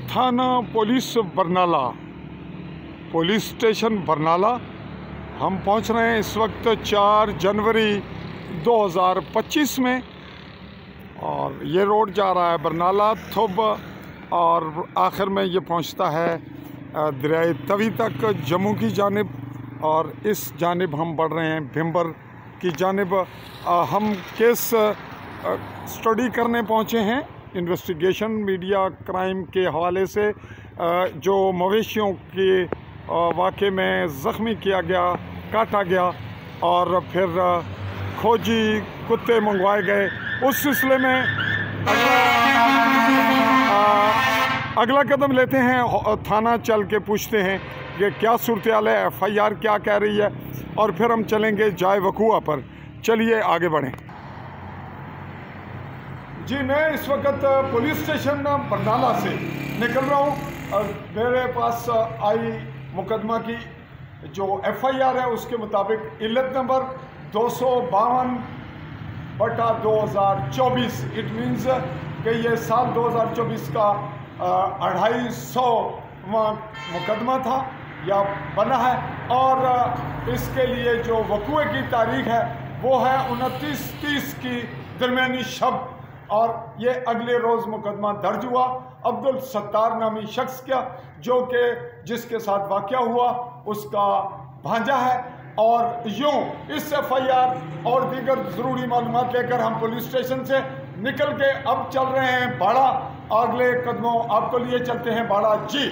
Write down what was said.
थाना police Barnala, police station Barnala हम पहुंच रहे हैं इस वक्त 4 जनवरी 2025 में। और ये रोड जा रहा है बरनाला थुब और आखिर में ये पहुंचता है दरियाए तवी तक जम्मू की जानिब। और इस जानिब हम बढ़ रहे हैं भिम्बर की जानिब। हम केस स्टडी करने पहुंचे हैं, इन्वेस्टिगेशन मीडिया क्राइम के हवाले से जो मवेशियों के वाक़े में ज़ख्मी किया गया, काटा गया और फिर खोजी कुत्ते मंगवाए गए, उस सिलसिले में अगला कदम लेते हैं। थाना चल के पूछते हैं कि क्या सूरत-ए-हाल है, FIR क्या कह रही है, और फिर हम चलेंगे जाए वकूआ पर। चलिए आगे बढ़ें। जी, मैं इस वक्त पुलिस स्टेशन बरनाला से निकल रहा हूँ और मेरे पास आई मुकदमा की जो FIR है उसके मुताबिक इल्लत नंबर 252/2024। इट मीन्स कि ये साल 2024 का 250वां मुकदमा था या बना है। और इसके लिए जो वकूए की तारीख है वो है 29/30 की दरमियानी शब, और ये अगले रोज़ मुकदमा दर्ज हुआ। अब्दुल सत्तार नामी शख्स का जो कि जिसके साथ वाक़या हुआ उसका भांजा है। और यूँ इस FIR और दीगर ज़रूरी मालूमात लेकर हम पुलिस स्टेशन से निकल के अब चल रहे हैं बाड़ा। अगले कदमों आपको लिए चलते हैं बाड़ा। जी।